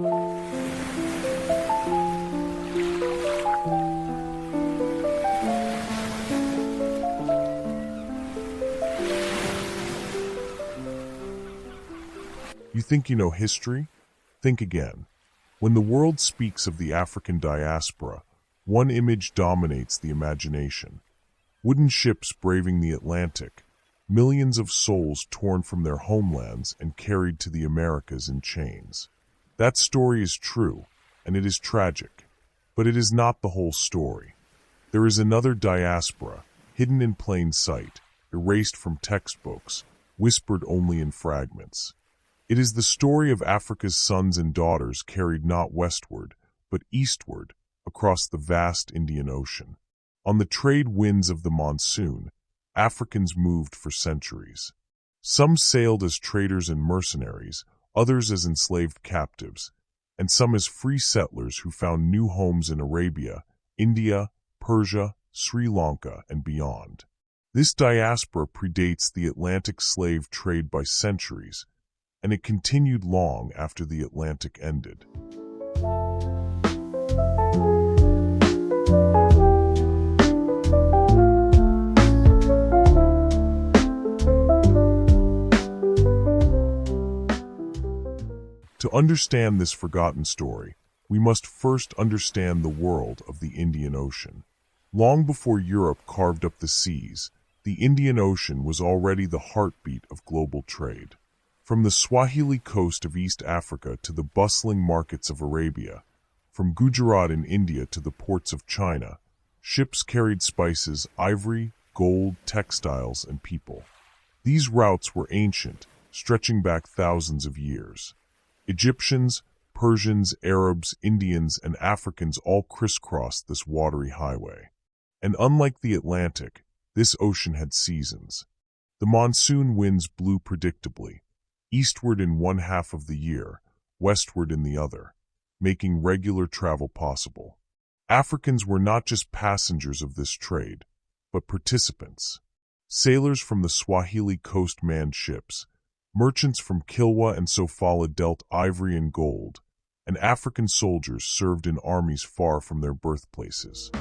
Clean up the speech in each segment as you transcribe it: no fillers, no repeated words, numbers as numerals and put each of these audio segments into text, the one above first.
You think you know history? Think again. When the world speaks of the African diaspora, one image dominates the imagination. Wooden ships braving the Atlantic, millions of souls torn from their homelands and carried to the Americas in chains. That story is true, and it is tragic. But it is not the whole story. There is another diaspora, hidden in plain sight, erased from textbooks, whispered only in fragments. It is the story of Africa's sons and daughters carried not westward, but eastward, across the vast Indian Ocean. On the trade winds of the monsoon, Africans moved for centuries. Some sailed as traders and mercenaries, others as enslaved captives, and some as free settlers who found new homes in Arabia, India, Persia, Sri Lanka, and beyond. This diaspora predates the Atlantic slave trade by centuries, and it continued long after the Atlantic ended. To understand this forgotten story, we must first understand the world of the Indian Ocean. Long before Europe carved up the seas, the Indian Ocean was already the heartbeat of global trade. From the Swahili coast of East Africa to the bustling markets of Arabia, from Gujarat in India to the ports of China, ships carried spices, ivory, gold, textiles, and people. These routes were ancient, stretching back thousands of years. Egyptians, Persians, Arabs, Indians, and Africans all crisscrossed this watery highway. And unlike the Atlantic, this ocean had seasons. The monsoon winds blew predictably, eastward in one half of the year, westward in the other, making regular travel possible. Africans were not just passengers of this trade, but participants. Sailors from the Swahili coast manned ships, merchants from Kilwa and Sofala dealt ivory and gold, and African soldiers served in armies far from their birthplaces.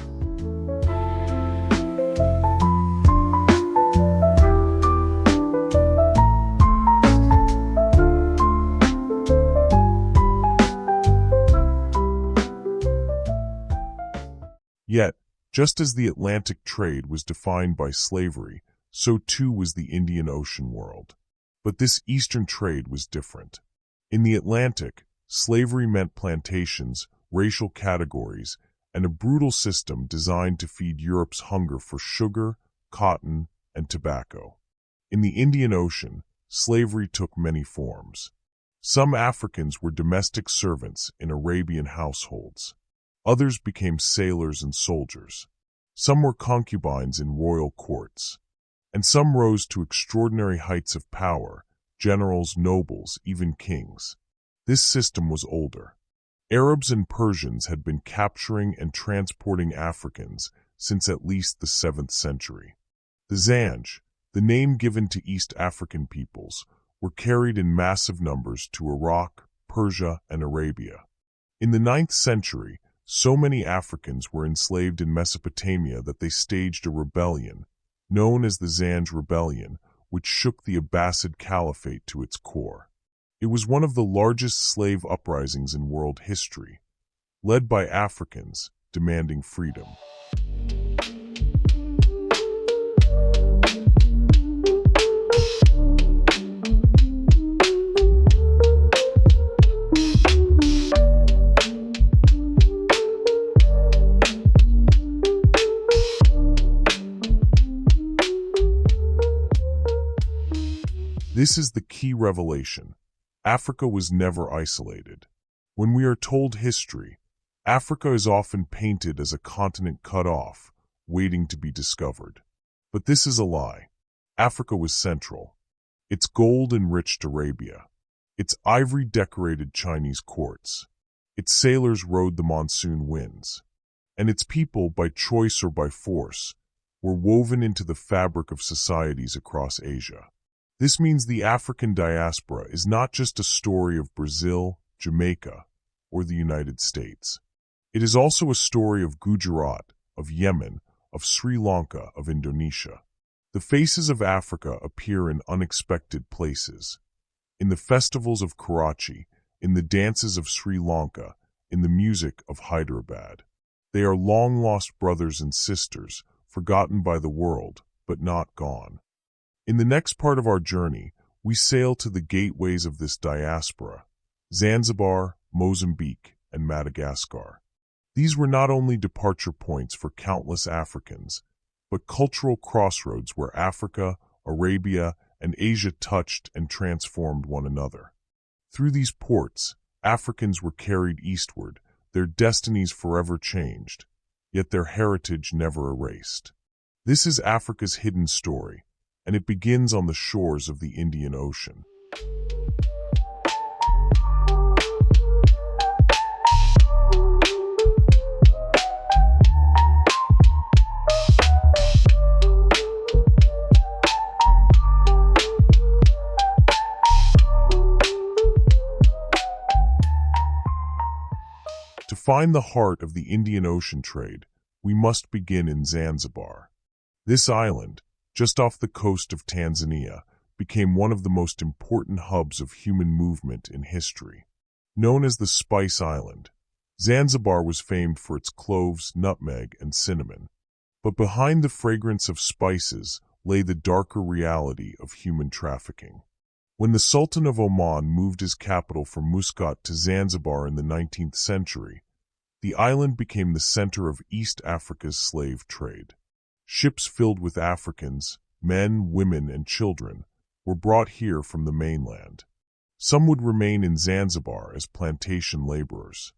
Yet, just as the Atlantic trade was defined by slavery, so too was the Indian Ocean world. But this eastern trade was different. In the Atlantic, slavery meant plantations, racial categories, and a brutal system designed to feed Europe's hunger for sugar, cotton, and tobacco. In the Indian Ocean, slavery took many forms. Some Africans were domestic servants in Arabian households. Others became sailors and soldiers. Some were concubines in royal courts. And some rose to extraordinary heights of power, generals, nobles, even kings. This system was older. Arabs and Persians had been capturing and transporting Africans since at least the 7th century. The Zanj, the name given to East African peoples, were carried in massive numbers to Iraq, Persia, and Arabia. In the 9th century, so many Africans were enslaved in Mesopotamia that they staged a rebellion, known as the Zanj Rebellion, which shook the Abbasid Caliphate to its core. It was one of the largest slave uprisings in world history, led by Africans demanding freedom. This is the key revelation. Africa was never isolated. When we are told history, Africa is often painted as a continent cut off, waiting to be discovered. But this is a lie. Africa was central. Its gold enriched Arabia. Its ivory decorated Chinese courts. Its sailors rode the monsoon winds. And its people, by choice or by force, were woven into the fabric of societies across Asia. This means the African diaspora is not just a story of Brazil, Jamaica, or the United States. It is also a story of Gujarat, of Yemen, of Sri Lanka, of Indonesia. The faces of Africa appear in unexpected places. In the festivals of Karachi, in the dances of Sri Lanka, in the music of Hyderabad. They are long-lost brothers and sisters, forgotten by the world, but not gone. In the next part of our journey, we sail to the gateways of this diaspora, Zanzibar, Mozambique, and Madagascar. These were not only departure points for countless Africans, but cultural crossroads where Africa, Arabia, and Asia touched and transformed one another. Through these ports, Africans were carried eastward, their destinies forever changed, yet their heritage never erased. This is Africa's hidden story, and it begins on the shores of the Indian Ocean. To find the heart of the Indian Ocean trade, we must begin in Zanzibar. This island, just off the coast of Tanzania, became one of the most important hubs of human movement in history. Known as the Spice Island, Zanzibar was famed for its cloves, nutmeg, and cinnamon. But behind the fragrance of spices lay the darker reality of human trafficking. When the Sultan of Oman moved his capital from Muscat to Zanzibar in the 19th century, the island became the center of East Africa's slave trade. Ships filled with Africans, men, women, and children, were brought here from the mainland. Some would remain in Zanzibar as plantation laborers.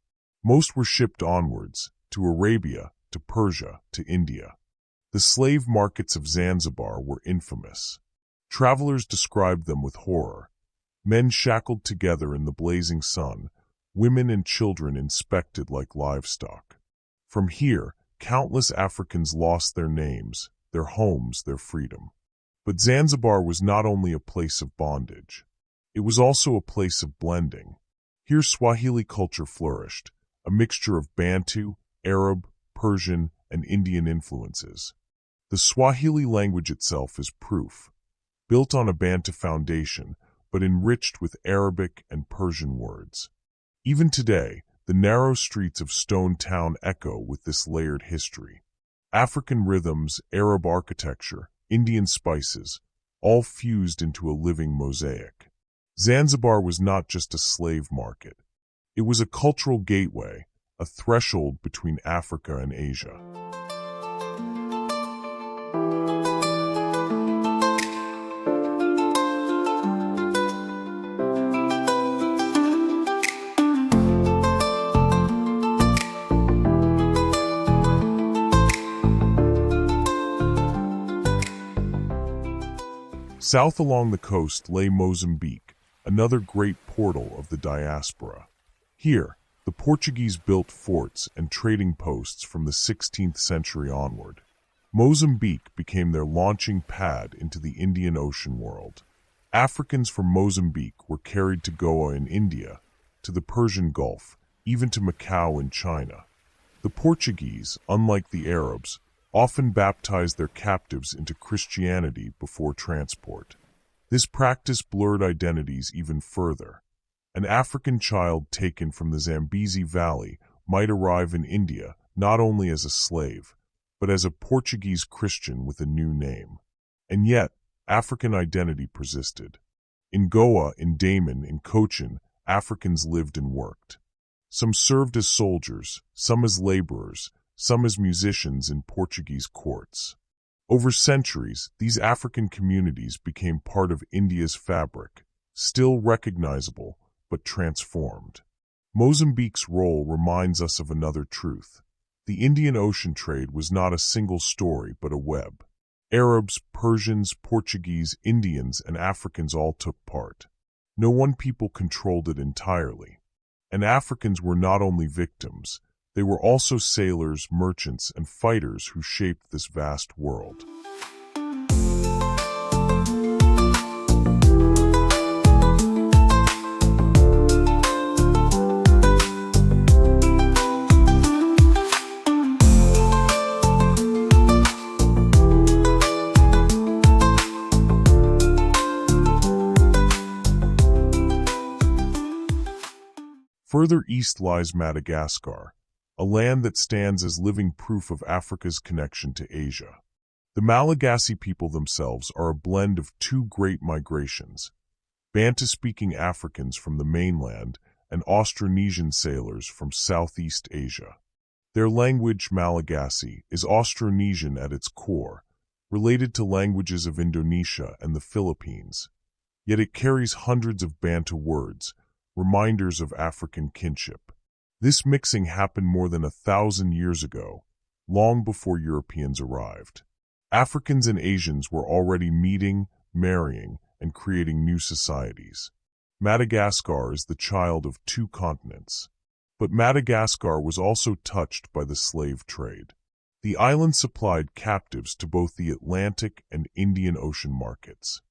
Most were shipped onwards, to Arabia, to Persia, to India. The slave markets of Zanzibar were infamous. Travelers described them with horror. Men shackled together in the blazing sun, women and children inspected like livestock. From here, countless Africans lost their names, their homes, their freedom. But Zanzibar was not only a place of bondage. It was also a place of blending. Here Swahili culture flourished, a mixture of Bantu, Arab, Persian, and Indian influences. The Swahili language itself is proof. Built on a Bantu foundation, but enriched with Arabic and Persian words. Even today, the narrow streets of Stone Town echo with this layered history. African rhythms, Arab architecture, Indian spices, all fused into a living mosaic. Zanzibar was not just a slave market. It was a cultural gateway, a threshold between Africa and Asia. South along the coast lay Mozambique, another great portal of the diaspora. Here, the Portuguese built forts and trading posts from the 16th century onward. Mozambique became their launching pad into the Indian Ocean world. Africans from Mozambique were carried to Goa in India, to the Persian Gulf, even to Macau in China. The Portuguese, unlike the Arabs, often baptized their captives into Christianity before transport. This practice blurred identities even further. An African child taken from the Zambezi Valley might arrive in India not only as a slave, but as a Portuguese Christian with a new name. And yet, African identity persisted. In Goa, in Daman, in Cochin, Africans lived and worked. Some served as soldiers, some as laborers, some as musicians in Portuguese courts. Over centuries, these African communities became part of India's fabric, still recognizable, but transformed. Mozambique's role reminds us of another truth. The Indian Ocean trade was not a single story, but a web. Arabs, Persians, Portuguese, Indians, and Africans all took part. No one people controlled it entirely. And Africans were not only victims, they were also sailors, merchants, and fighters who shaped this vast world. Further east lies Madagascar, a land that stands as living proof of Africa's connection to Asia. The Malagasy people themselves are a blend of two great migrations: Bantu-speaking Africans from the mainland and Austronesian sailors from Southeast Asia. Their language, Malagasy, is Austronesian at its core, related to languages of Indonesia and the Philippines, yet it carries hundreds of Bantu words, reminders of African kinship. This mixing happened more than 1,000 years ago, long before Europeans arrived. Africans and Asians were already meeting, marrying, and creating new societies. Madagascar is the child of two continents. But Madagascar was also touched by the slave trade. The island supplied captives to both the Atlantic and Indian Ocean markets.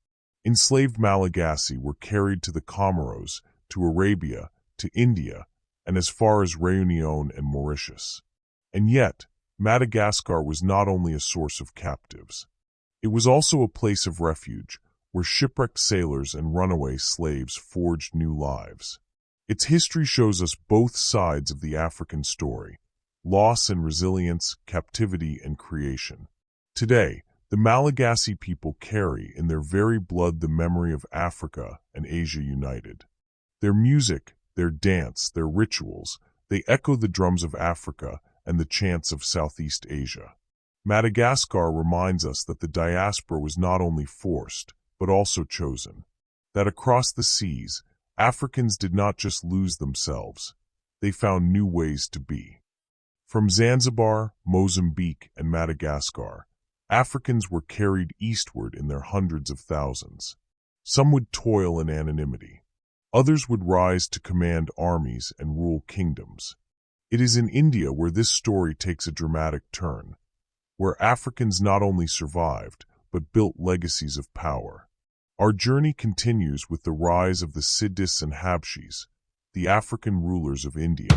Enslaved Malagasy were carried to the Comoros, to Arabia, to India, and as far as Réunion and Mauritius. And yet, Madagascar was not only a source of captives. It was also a place of refuge, where shipwrecked sailors and runaway slaves forged new lives. Its history shows us both sides of the African story: loss and resilience, captivity and creation. Today, the Malagasy people carry in their very blood the memory of Africa and Asia united. Their music, their dance, their rituals, they echo the drums of Africa and the chants of Southeast Asia. Madagascar reminds us that the diaspora was not only forced, but also chosen. That across the seas, Africans did not just lose themselves, they found new ways to be. From Zanzibar, Mozambique, and Madagascar, Africans were carried eastward in their hundreds of thousands. Some would toil in anonymity. Others would rise to command armies and rule kingdoms. It is in India where this story takes a dramatic turn, where Africans not only survived, but built legacies of power. Our journey continues with the rise of the Siddhis and Habshis, the African rulers of India.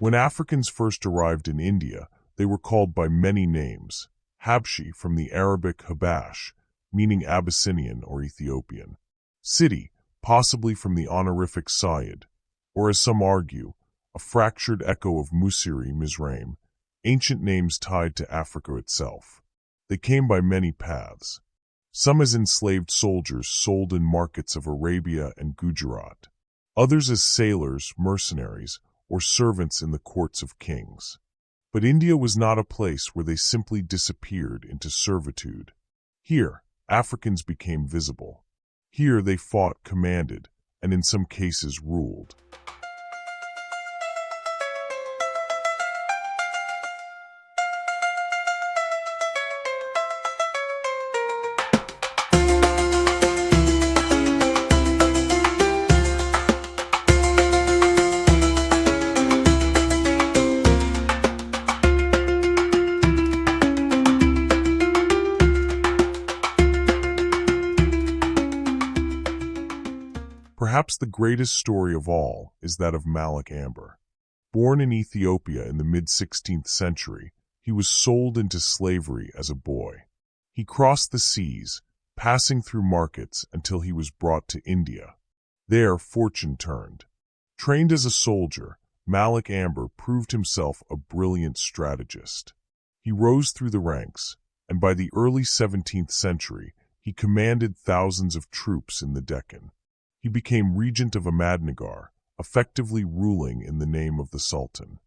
When Africans first arrived in India, they were called by many names. Habshi, from the Arabic Habash, meaning Abyssinian or Ethiopian. Siddhi, possibly from the honorific Sayyid, or as some argue, a fractured echo of Musiri, Mizraim, ancient names tied to Africa itself. They came by many paths. Some as enslaved soldiers sold in markets of Arabia and Gujarat. Others as sailors, mercenaries, or servants in the courts of kings. But India was not a place where they simply disappeared into servitude. Here, Africans became visible. Here they fought, commanded, and in some cases ruled. Perhaps the greatest story of all is that of Malik Amber. Born in Ethiopia in the mid-16th century, he was sold into slavery as a boy. He crossed the seas, passing through markets until he was brought to India. There, fortune turned. Trained as a soldier, Malik Amber proved himself a brilliant strategist. He rose through the ranks, and by the early 17th century, he commanded thousands of troops in the Deccan. He became regent of Ahmadnagar, effectively ruling in the name of the Sultan.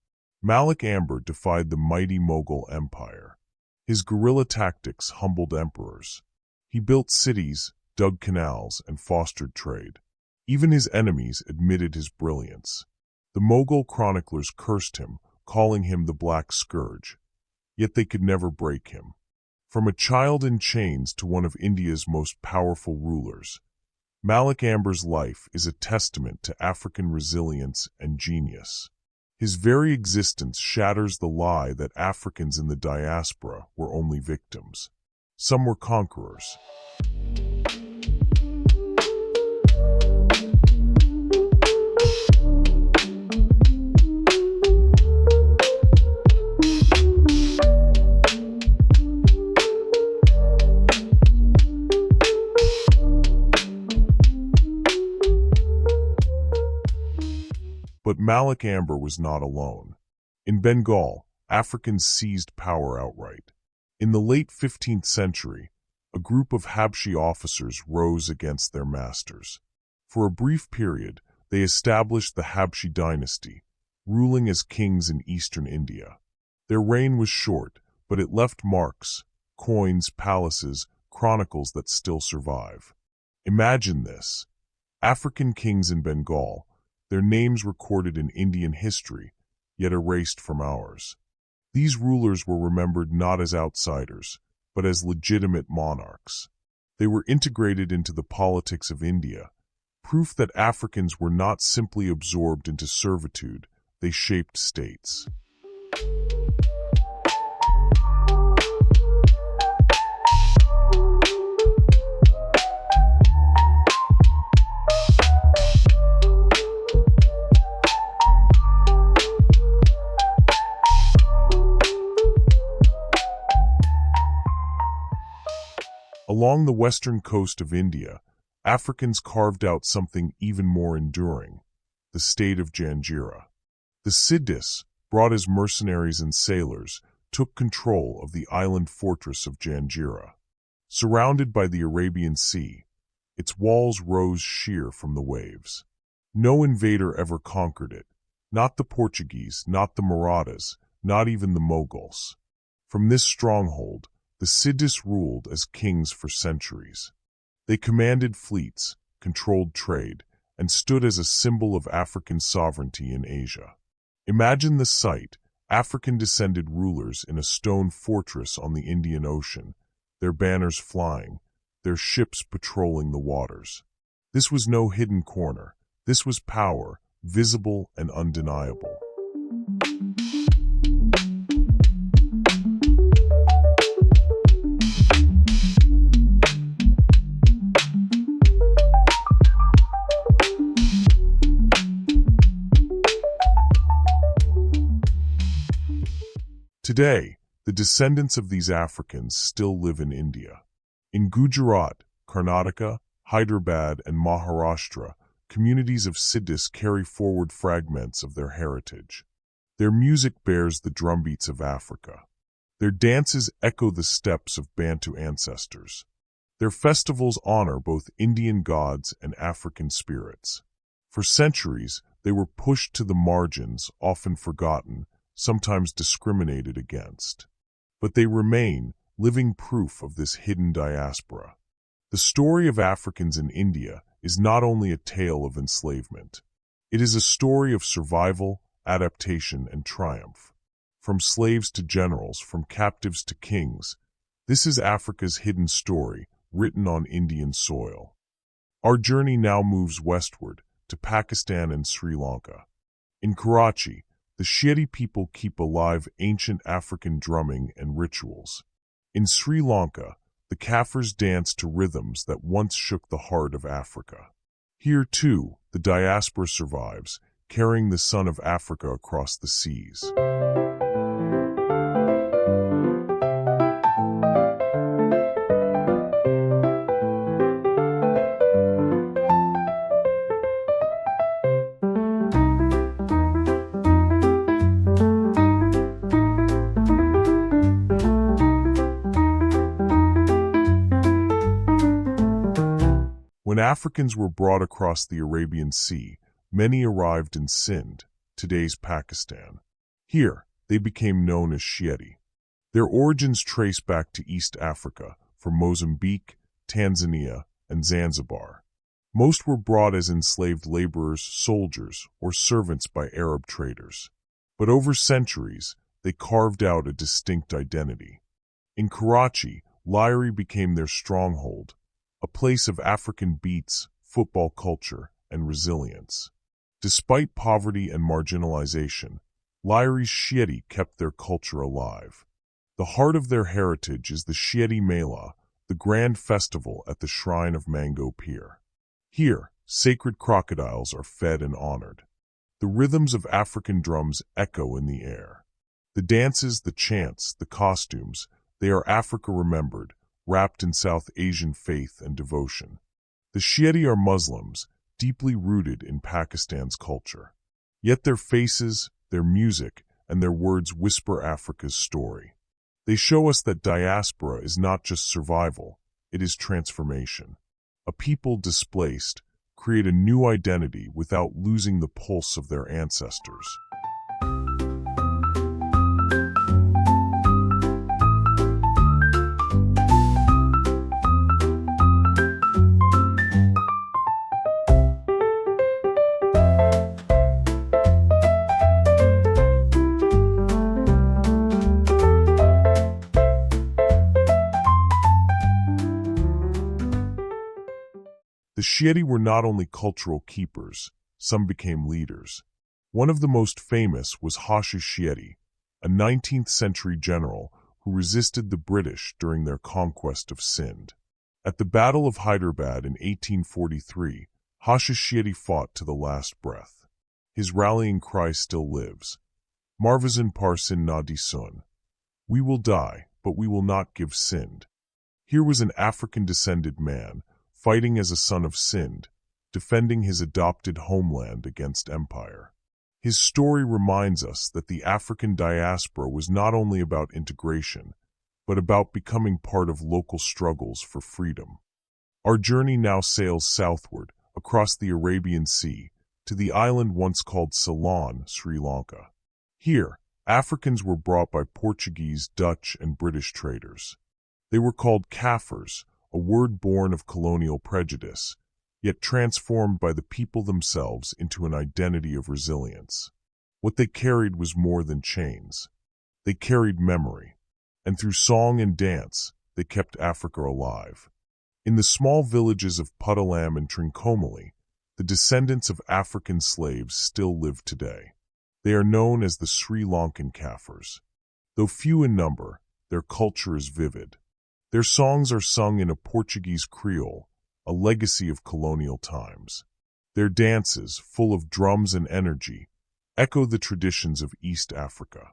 Malik Amber defied the mighty Mughal Empire. His guerrilla tactics humbled emperors. He built cities, dug canals, and fostered trade. Even his enemies admitted his brilliance. The Mughal chroniclers cursed him, calling him the Black Scourge. Yet they could never break him. From a child in chains to one of India's most powerful rulers, Malik Amber's life is a testament to African resilience and genius. His very existence shatters the lie that Africans in the diaspora were only victims. Some were conquerors. But Malik Amber was not alone. In Bengal, Africans seized power outright. In the late 15th century, a group of Habshi officers rose against their masters. For a brief period, they established the Habshi dynasty, ruling as kings in eastern India. Their reign was short, but it left marks, coins, palaces, chronicles that still survive. Imagine this: African kings in Bengal, their names recorded in Indian history, yet erased from ours. These rulers were remembered not as outsiders, but as legitimate monarchs. They were integrated into the politics of India, proof that Africans were not simply absorbed into servitude, they shaped states. Along the western coast of India, Africans carved out something even more enduring: the state of Janjira. The Siddhis, brought as mercenaries and sailors, took control of the island fortress of Janjira. Surrounded by the Arabian Sea, its walls rose sheer from the waves. No invader ever conquered it, not the Portuguese, not the Marathas, not even the Mughals. From this stronghold, the Siddhis ruled as kings for centuries. They commanded fleets, controlled trade, and stood as a symbol of African sovereignty in Asia. Imagine the sight: African-descended rulers in a stone fortress on the Indian Ocean, their banners flying, their ships patrolling the waters. This was no hidden corner. This was power, visible and undeniable. Today, the descendants of these Africans still live in India. In Gujarat, Karnataka, Hyderabad, and Maharashtra, communities of Siddhis carry forward fragments of their heritage. Their music bears the drumbeats of Africa. Their dances echo the steps of Bantu ancestors. Their festivals honor both Indian gods and African spirits. For centuries, they were pushed to the margins, often forgotten, sometimes discriminated against. But they remain living proof of this hidden diaspora. The story of Africans in India is not only a tale of enslavement. It is a story of survival, adaptation, and triumph. From slaves to generals, from captives to kings, this is Africa's hidden story, written on Indian soil. Our journey now moves westward, to Pakistan and Sri Lanka. In Karachi, the Shieti people keep alive ancient African drumming and rituals. In Sri Lanka, the Kafirs dance to rhythms that once shook the heart of Africa. Here, too, the diaspora survives, carrying the sun of Africa across the seas. When Africans were brought across the Arabian Sea, many arrived in Sindh, today's Pakistan. Here, they became known as Shieti. Their origins trace back to East Africa, from Mozambique, Tanzania, and Zanzibar. Most were brought as enslaved laborers, soldiers, or servants by Arab traders. But over centuries, they carved out a distinct identity. In Karachi, Lyre became their stronghold, a place of African beats, football culture, and resilience. Despite poverty and marginalization, Lyre's Shieti kept their culture alive. The heart of their heritage is the Shiedi Mela, the grand festival at the shrine of Mango Pier. Here, sacred crocodiles are fed and honored. The rhythms of African drums echo in the air. The dances, the chants, the costumes, they are Africa remembered, wrapped in South Asian faith and devotion. The Shiedi are Muslims, deeply rooted in Pakistan's culture. Yet their faces, their music, and their words whisper Africa's story. They show us that diaspora is not just survival, it is transformation. A people displaced create a new identity without losing the pulse of their ancestors. The Shiedi were not only cultural keepers, some became leaders. One of the most famous was Hasha Shiedi, a 19th century general who resisted the British during their conquest of Sindh. At the Battle of Hyderabad in 1843, Hasha Shiedi fought to the last breath. His rallying cry still lives. Marvazan par Sindh na di sun. We will die, but we will not give Sindh. Here was an African-descended man, fighting as a son of Sindh, defending his adopted homeland against empire. His story reminds us that the African diaspora was not only about integration, but about becoming part of local struggles for freedom. Our journey now sails southward, across the Arabian Sea, to the island once called Ceylon, Sri Lanka. Here, Africans were brought by Portuguese, Dutch, and British traders. They were called Kafirs, a word born of colonial prejudice, yet transformed by the people themselves into an identity of resilience. What they carried was more than chains. They carried memory, and through song and dance, they kept Africa alive. In the small villages of Puttalam and Trincomalee, the descendants of African slaves still live today. They are known as the Sri Lankan Kafirs. Though few in number, their culture is vivid. Their songs are sung in a Portuguese Creole, a legacy of colonial times. Their dances, full of drums and energy, echo the traditions of East Africa.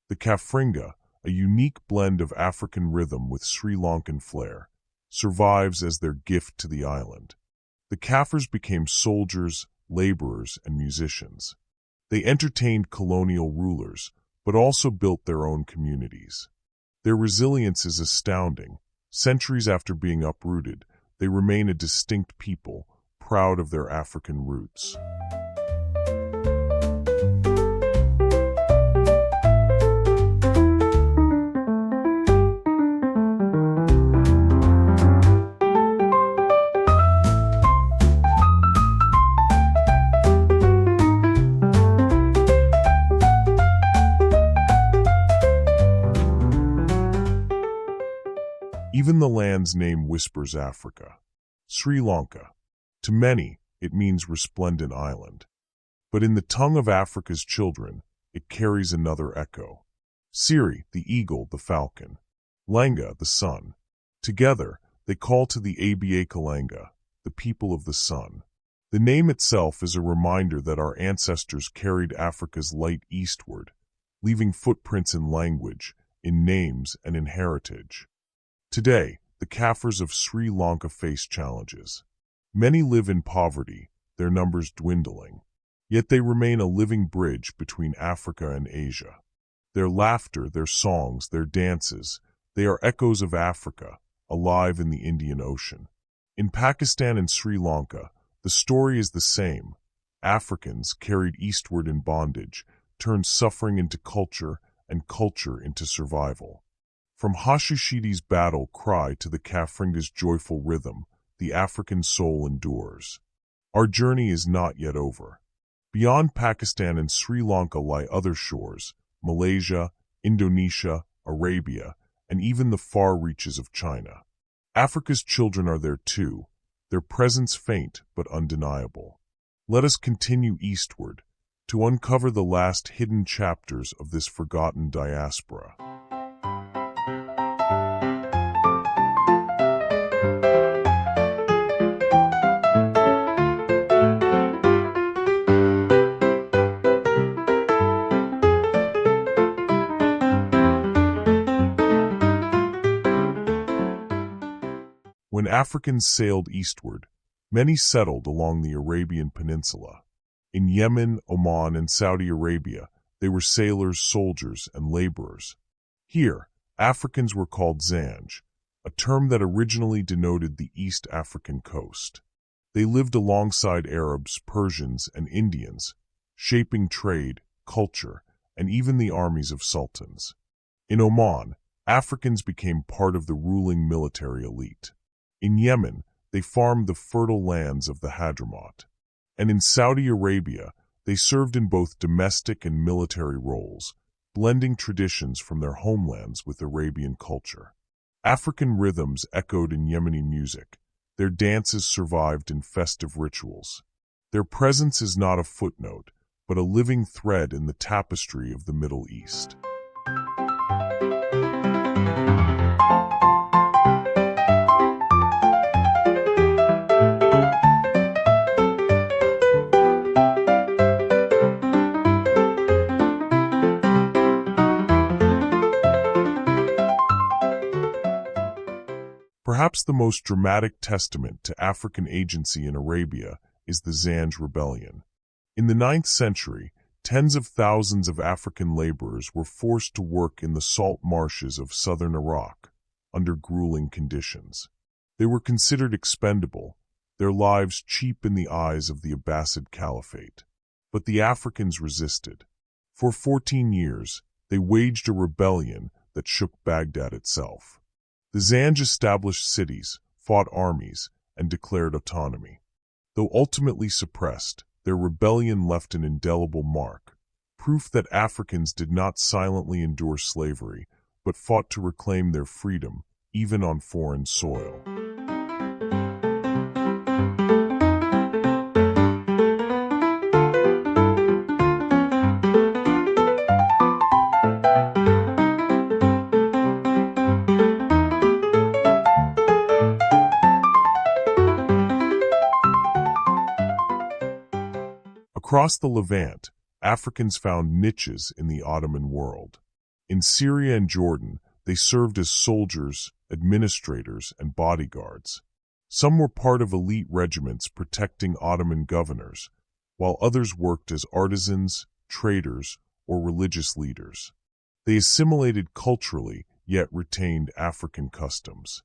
The Kafringa, a unique blend of African rhythm with Sri Lankan flair, survives as their gift to the island. The Kafirs became soldiers, laborers, and musicians. They entertained colonial rulers, but also built their own communities. Their resilience is astounding. Centuries after being uprooted, they remain a distinct people, proud of their African roots. Even the land's name whispers Africa. Sri Lanka. To many, it means resplendent island. But in the tongue of Africa's children, it carries another echo. Siri, the eagle, the falcon. Langa, the sun. Together, they call to the Aba Kalanga, the people of the sun. The name itself is a reminder that our ancestors carried Africa's light eastward, leaving footprints in language, in names, and in heritage. Today, the Kafirs of Sri Lanka face challenges. Many live in poverty, their numbers dwindling. Yet they remain a living bridge between Africa and Asia. Their laughter, their songs, their dances, they are echoes of Africa, alive in the Indian Ocean. In Pakistan and Sri Lanka, the story is the same. Africans, carried eastward in bondage, turned suffering into culture and culture into survival. From Hasha Shiedi's battle cry to the Kafringa's joyful rhythm, the African soul endures. Our journey is not yet over. Beyond Pakistan and Sri Lanka lie other shores, Malaysia, Indonesia, Arabia, and even the far reaches of China. Africa's children are there too, their presence faint but undeniable. Let us continue eastward, to uncover the last hidden chapters of this forgotten diaspora. Africans sailed eastward, many settled along the Arabian Peninsula. In Yemen, Oman, and Saudi Arabia, they were sailors, soldiers, and laborers. Here, Africans were called Zanj, a term that originally denoted the East African coast. They lived alongside Arabs, Persians, and Indians, shaping trade, culture, and even the armies of sultans. In Oman, Africans became part of the ruling military elite. In Yemen, they farmed the fertile lands of the Hadramaut. And in Saudi Arabia, they served in both domestic and military roles, blending traditions from their homelands with Arabian culture. African rhythms echoed in Yemeni music. Their dances survived in festive rituals. Their presence is not a footnote, but a living thread in the tapestry of the Middle East. Perhaps the most dramatic testament to African agency in Arabia is the Zanj rebellion. In the 9th century, tens of thousands of African laborers were forced to work in the salt marshes of southern Iraq under grueling conditions. They were considered expendable, their lives cheap in the eyes of the Abbasid Caliphate. But the Africans resisted. For 14 years, they waged a rebellion that shook Baghdad itself. The Zanj established cities, fought armies, and declared autonomy. Though ultimately suppressed, their rebellion left an indelible mark, proof that Africans did not silently endure slavery, but fought to reclaim their freedom, even on foreign soil. Across the Levant, Africans found niches in the Ottoman world. In Syria and Jordan, they served as soldiers, administrators, and bodyguards. Some were part of elite regiments protecting Ottoman governors, while others worked as artisans, traders, or religious leaders. They assimilated culturally, yet retained African customs.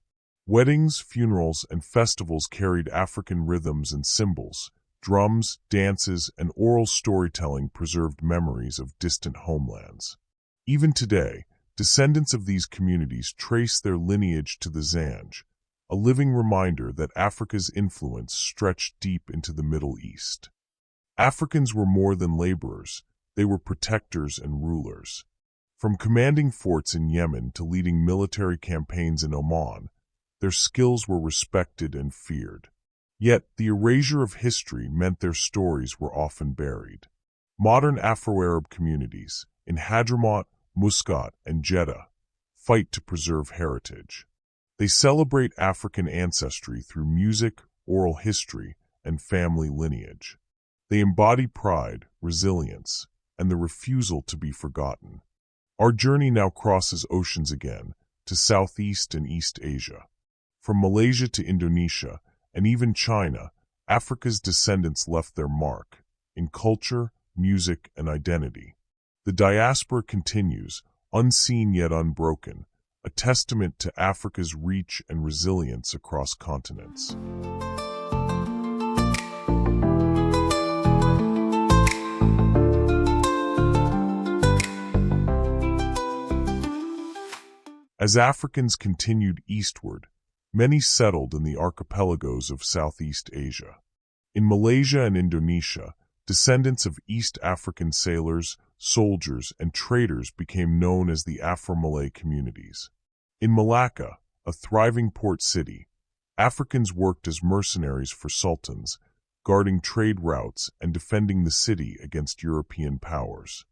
Weddings, funerals, and festivals carried African rhythms and symbols. Drums, dances, and oral storytelling preserved memories of distant homelands. Even today, descendants of these communities trace their lineage to the Zanj, a living reminder that Africa's influence stretched deep into the Middle East. Africans were more than laborers, they were protectors and rulers. From commanding forts in Yemen to leading military campaigns in Oman, their skills were respected and feared. Yet, the erasure of history meant their stories were often buried. Modern Afro-Arab communities, in Hadramaut, Muscat, and Jeddah, fight to preserve heritage. They celebrate African ancestry through music, oral history, and family lineage. They embody pride, resilience, and the refusal to be forgotten. Our journey now crosses oceans again, to Southeast and East Asia. From Malaysia to Indonesia, and even China, Africa's descendants left their mark, in culture, music, and identity. The diaspora continues, unseen yet unbroken, a testament to Africa's reach and resilience across continents. As Africans continued eastward, many settled in the archipelagos of Southeast Asia. In Malaysia and Indonesia, descendants of East African sailors, soldiers, and traders became known as the Afro-Malay communities. In Malacca, a thriving port city, Africans worked as mercenaries for sultans, guarding trade routes and defending the city against European powers.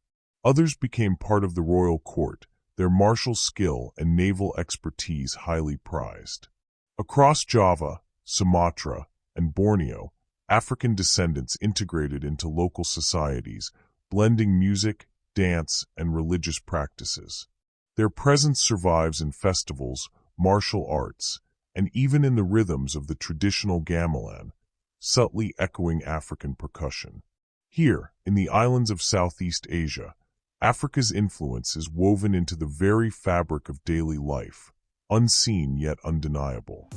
Others became part of the royal court, their martial skill and naval expertise highly prized. Across Java, Sumatra, and Borneo, African descendants integrated into local societies, blending music, dance, and religious practices. Their presence survives in festivals, martial arts, and even in the rhythms of the traditional gamelan, subtly echoing African percussion. Here, in the islands of Southeast Asia, Africa's influence is woven into the very fabric of daily life, unseen yet undeniable.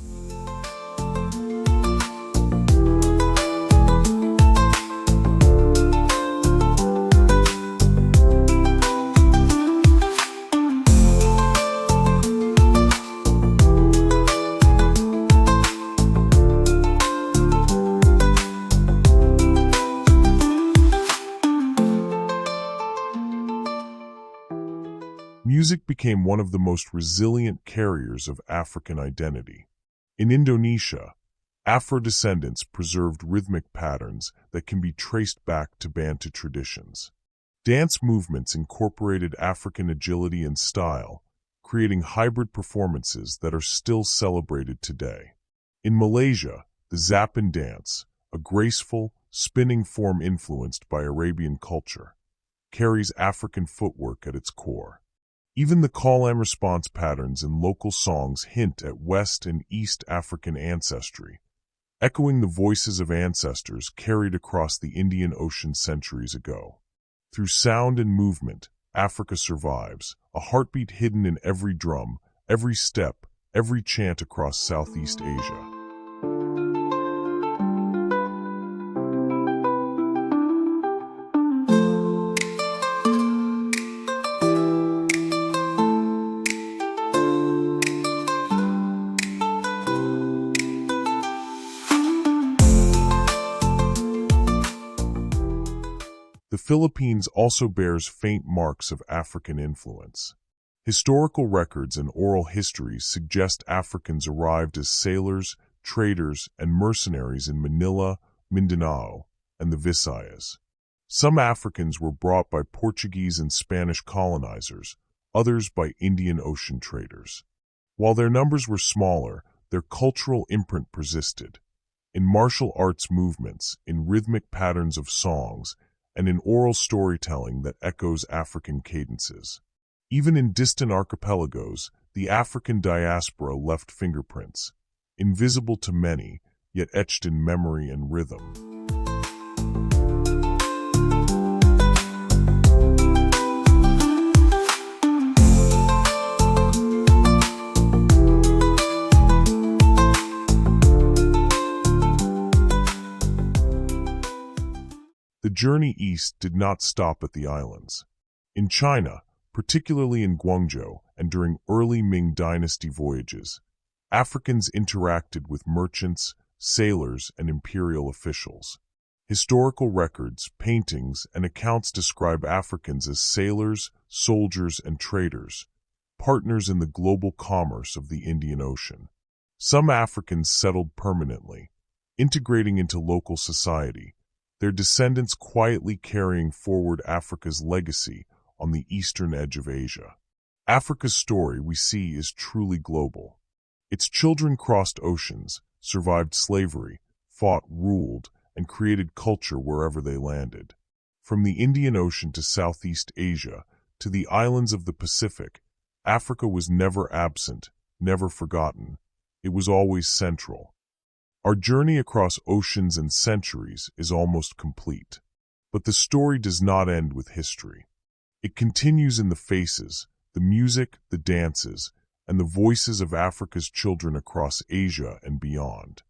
Music became one of the most resilient carriers of African identity. In Indonesia, Afro-descendants preserved rhythmic patterns that can be traced back to Bantu traditions. Dance movements incorporated African agility and style, creating hybrid performances that are still celebrated today. In Malaysia, the Zapan dance, a graceful, spinning form influenced by Arabian culture, carries African footwork at its core. Even the call and response patterns in local songs hint at West and East African ancestry, echoing the voices of ancestors carried across the Indian Ocean centuries ago. Through sound and movement, Africa survives, a heartbeat hidden in every drum, every step, every chant across Southeast Asia. The Philippines also bears faint marks of African influence. Historical records and oral histories suggest Africans arrived as sailors, traders, and mercenaries in Manila, Mindanao, and the Visayas. Some Africans were brought by Portuguese and Spanish colonizers, others by Indian Ocean traders. While their numbers were smaller, their cultural imprint persisted. In martial arts movements, in rhythmic patterns of songs, and in oral storytelling that echoes African cadences. Even in distant archipelagos, the African diaspora left fingerprints, invisible to many, yet etched in memory and rhythm. The journey east did not stop at the islands. In China, particularly in Guangzhou and during early Ming Dynasty voyages, Africans interacted with merchants, sailors, and imperial officials. Historical records, paintings, and accounts describe Africans as sailors, soldiers, and traders, partners in the global commerce of the Indian Ocean. Some Africans settled permanently, integrating into local society, their descendants quietly carrying forward Africa's legacy on the eastern edge of Asia. Africa's story, we see, is truly global. Its children crossed oceans, survived slavery, fought, ruled, and created culture wherever they landed. From the Indian Ocean to Southeast Asia, to the islands of the Pacific, Africa was never absent, never forgotten. It was always central. Our journey across oceans and centuries is almost complete. But the story does not end with history. It continues in the faces, the music, the dances, and the voices of Africa's children across Asia and beyond.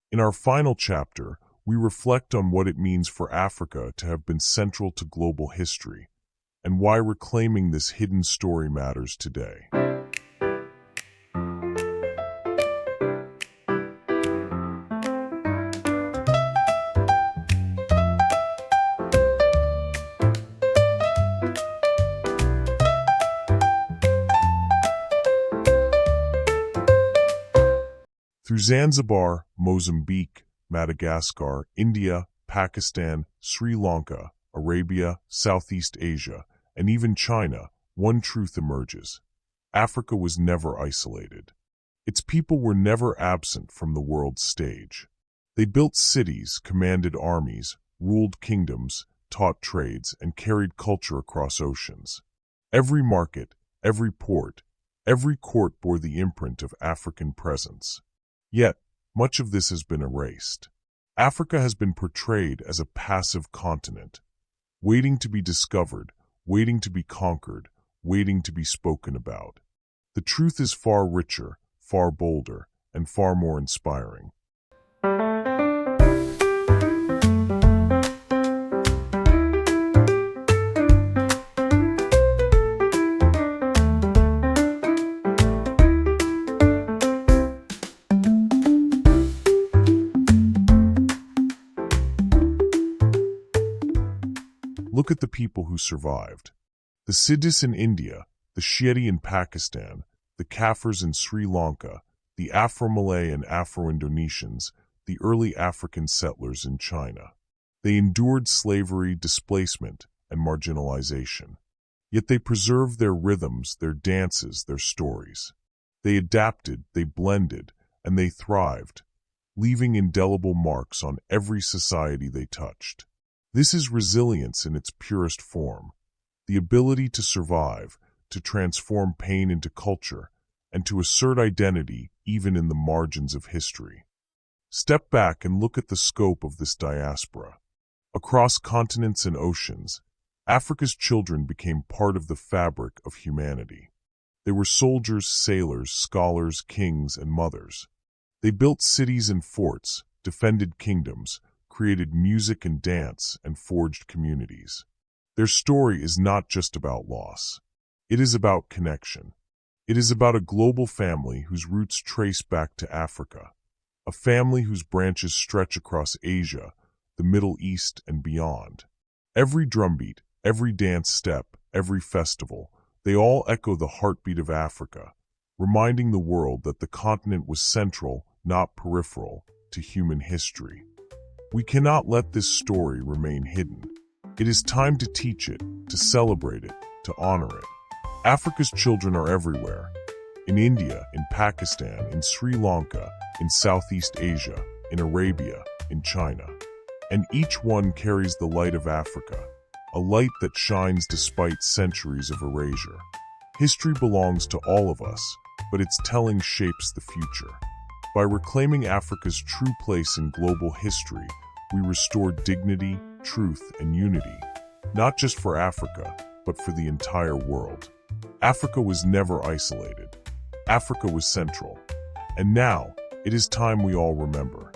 In our final chapter, we reflect on what it means for Africa to have been central to global history, and why reclaiming this hidden story matters today. Through Zanzibar, Mozambique, Madagascar, India, Pakistan, Sri Lanka, Arabia, Southeast Asia, and even China, one truth emerges. Africa was never isolated. Its people were never absent from the world's stage. They built cities, commanded armies, ruled kingdoms, taught trades, and carried culture across oceans. Every market, every port, every court bore the imprint of African presence. Yet, much of this has been erased. Africa has been portrayed as a passive continent, waiting to be discovered, waiting to be conquered, waiting to be spoken about. The truth is far richer, far bolder, and far more inspiring. Look at the people who survived. The Siddhis in India, the Shetty in Pakistan, the Kafirs in Sri Lanka, the Afro-Malay and Afro-Indonesians, the early African settlers in China. They endured slavery, displacement, and marginalization. Yet they preserved their rhythms, their dances, their stories. They adapted, they blended, and they thrived, leaving indelible marks on every society they touched. This is resilience in its purest form, the ability to survive, to transform pain into culture, and to assert identity even in the margins of history. Step back and look at the scope of this diaspora. Across continents and oceans, Africa's children became part of the fabric of humanity. They were soldiers, sailors, scholars, kings, and mothers. They built cities and forts, defended kingdoms, created music and dance, and forged communities. Their story is not just about loss. It is about connection. It is about a global family whose roots trace back to Africa, a family whose branches stretch across Asia, the Middle East, and beyond. Every drumbeat, every dance step, every festival, they all echo the heartbeat of Africa, reminding the world that the continent was central, not peripheral, to human history. We cannot let this story remain hidden. It is time to teach it, to celebrate it, to honor it. Africa's children are everywhere. In India, in Pakistan, in Sri Lanka, in Southeast Asia, in Arabia, in China. And each one carries the light of Africa, a light that shines despite centuries of erasure. History belongs to all of us, but its telling shapes the future. By reclaiming Africa's true place in global history, we restore dignity, truth, and unity, not just for Africa, but for the entire world. Africa was never isolated. Africa was central. And now, it is time we all remember.